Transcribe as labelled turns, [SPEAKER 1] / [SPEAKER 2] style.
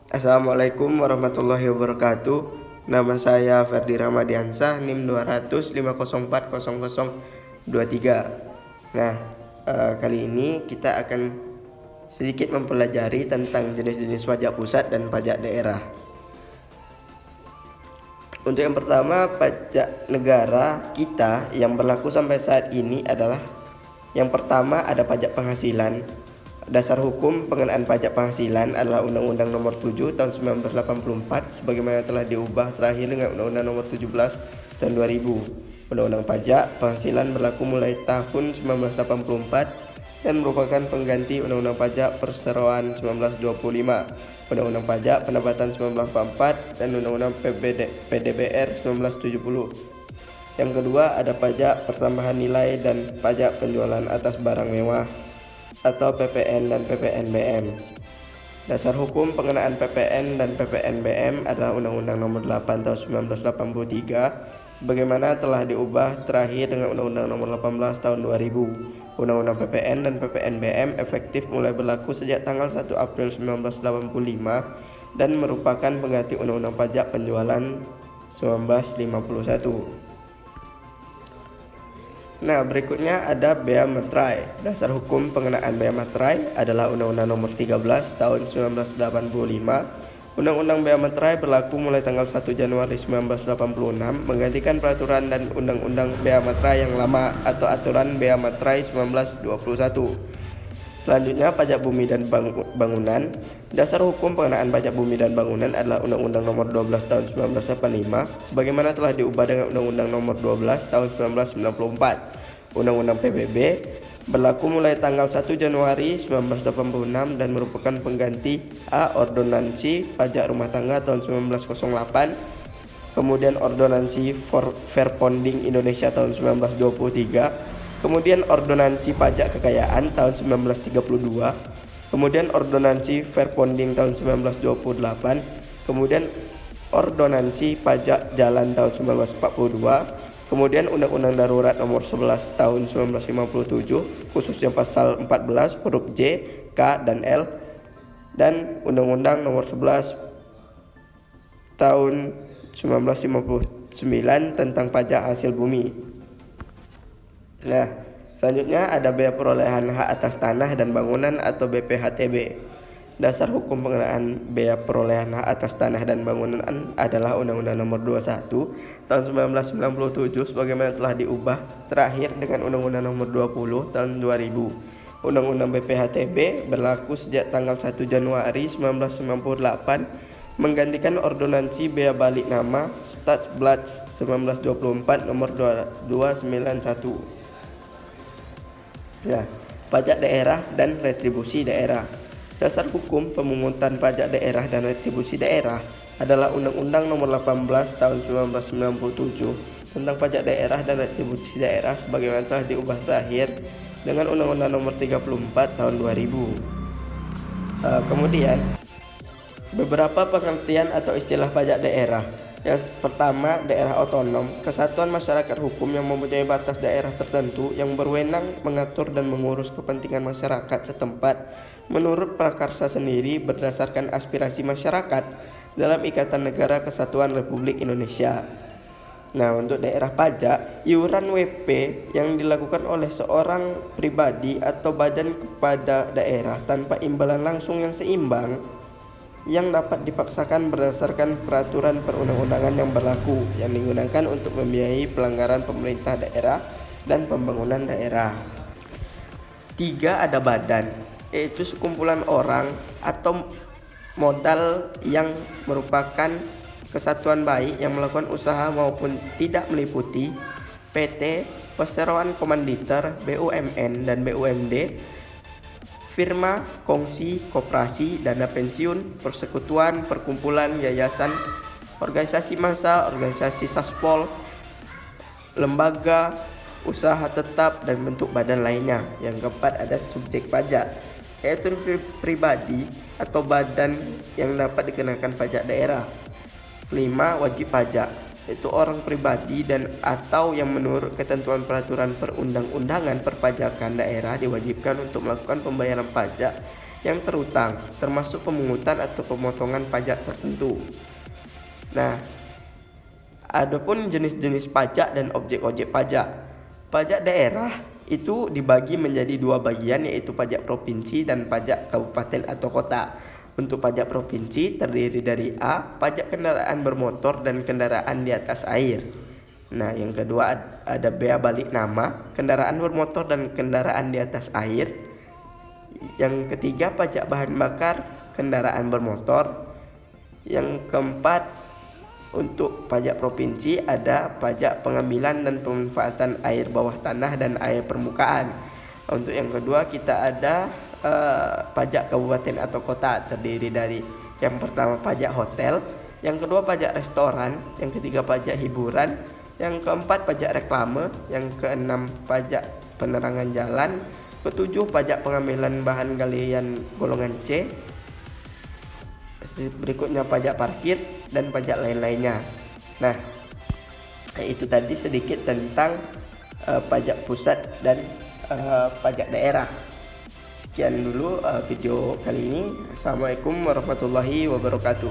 [SPEAKER 1] Assalamualaikum warahmatullahi wabarakatuh. Nama saya Ferdi Ramadiansah, NIM 20050400023. Nah, kali ini kita akan sedikit mempelajari tentang jenis-jenis pajak pusat dan pajak daerah. Untuk yang pertama, pajak negara kita yang berlaku sampai saat ini adalah yang pertama ada pajak penghasilan. Dasar hukum pengenaan pajak penghasilan adalah Undang-Undang Nomor 7 Tahun 1984 sebagaimana telah diubah terakhir dengan Undang-Undang Nomor 17 Tahun 2000. Undang-Undang Pajak Penghasilan berlaku mulai tahun 1984 dan merupakan pengganti Undang-Undang Pajak Perseroan 1925, Undang-Undang Pajak Pendapatan 1944 dan Undang-Undang PDBR 1970. Yang kedua ada pajak pertambahan nilai dan pajak penjualan atas barang mewah atau PPN dan PPNBM. Dasar hukum pengenaan PPN dan PPNBM adalah Undang-Undang Nomor 8 Tahun 1983 sebagaimana telah diubah terakhir dengan Undang-Undang Nomor 18 Tahun 2000. Undang-Undang PPN dan PPNBM efektif mulai berlaku sejak tanggal 1 April 1985 dan merupakan pengganti Undang-Undang Pajak Penjualan 1951. Nah, berikutnya ada bea materai. Dasar hukum pengenaan bea materai adalah Undang-Undang Nomor 13 Tahun 1985. Undang-Undang bea materai berlaku mulai tanggal 1 Januari 1986 menggantikan peraturan dan Undang-Undang bea materai yang lama atau Aturan Bea Materai 1921. Selanjutnya, pajak bumi dan bangunan. Dasar hukum pengenaan pajak bumi dan bangunan adalah Undang-Undang Nomor 12 Tahun 1985 sebagaimana telah diubah dengan Undang-Undang Nomor 12 Tahun 1994. Undang-Undang PBB berlaku mulai tanggal 1 Januari 1986 dan merupakan pengganti Ordonansi Pajak Rumah Tangga tahun 1908, kemudian Ordonansi Verponding Indonesia tahun 1923, kemudian Ordonansi Pajak Kekayaan tahun 1932, kemudian Ordonansi Verponding tahun 1928, kemudian Ordonansi Pajak Jalan tahun 1942, kemudian Undang-Undang Darurat Nomor 11 tahun 1957 khususnya pasal 14 huruf J, K, dan L, dan Undang-Undang Nomor 11 tahun 1959 tentang pajak hasil bumi. Nah, selanjutnya ada bea perolehan hak atas tanah dan bangunan atau BPHTB. Dasar hukum pengenaan bea perolehan hak atas tanah dan bangunan adalah Undang-Undang Nomor 21 Tahun 1997 sebagaimana telah diubah terakhir dengan Undang-Undang Nomor 20 Tahun 2000. Undang-Undang BPHTB berlaku sejak tanggal 1 Januari 1998 menggantikan Ordonansi Bea Balik Nama Stadsblad 1924 Nomor 291. Ya, pajak daerah dan retribusi daerah. Dasar hukum pemungutan pajak daerah dan retribusi daerah adalah Undang-Undang Nomor 18 Tahun 1997 tentang pajak daerah dan retribusi daerah sebagaimana telah diubah terakhir dengan Undang-Undang Nomor 34 Tahun 2000. Kemudian beberapa pengertian atau istilah pajak daerah. Yang pertama, daerah otonom, kesatuan masyarakat hukum yang mempunyai batas daerah tertentu yang berwenang mengatur dan mengurus kepentingan masyarakat setempat menurut prakarsa sendiri berdasarkan aspirasi masyarakat dalam Ikatan Negara Kesatuan Republik Indonesia. Nah, untuk daerah pajak, iuran WP yang dilakukan oleh seorang pribadi atau badan kepada daerah tanpa imbalan langsung yang seimbang yang dapat dipaksakan berdasarkan peraturan perundang-undangan yang berlaku yang digunakan untuk membiayai pelanggaran pemerintah daerah dan pembangunan daerah. 3. Ada badan, yaitu sekumpulan orang atau modal yang merupakan kesatuan baik yang melakukan usaha maupun tidak meliputi PT, perseroan komanditer, BUMN dan BUMD, firma, kongsi, koperasi, dana pensiun, persekutuan, perkumpulan, yayasan, organisasi massa, organisasi saspol, lembaga, usaha tetap, dan bentuk badan lainnya. Yang keempat ada subjek pajak, yaitu pribadi atau badan yang dapat dikenakan pajak daerah. 5. Wajib pajak, yaitu orang pribadi dan atau yang menurut ketentuan peraturan perundang-undangan perpajakan daerah diwajibkan untuk melakukan pembayaran pajak yang terutang, termasuk pemungutan atau pemotongan pajak tertentu. Nah, adapun jenis-jenis pajak dan objek-objek pajak. Pajak daerah itu dibagi menjadi dua bagian, yaitu pajak provinsi dan pajak kabupaten atau kota. Untuk pajak provinsi terdiri dari A, pajak kendaraan bermotor dan kendaraan di atas air. Nah, yang kedua ada B, balik nama, kendaraan bermotor dan kendaraan di atas air. Yang ketiga pajak bahan bakar kendaraan bermotor. Yang keempat untuk pajak provinsi ada pajak pengambilan dan pemanfaatan air bawah tanah dan air permukaan. Untuk yang kedua kita ada pajak kabupaten atau kota, terdiri dari yang pertama pajak hotel, yang kedua pajak restoran, yang ketiga pajak hiburan, yang keempat pajak reklame, yang keenam pajak penerangan jalan, ketujuh pajak pengambilan bahan galian golongan C, berikutnya pajak parkir dan pajak lain-lainnya. Nah, itu tadi sedikit tentang pajak pusat dan pajak daerah. Sekian dulu video kali ini. Assalamualaikum warahmatullahi wabarakatuh.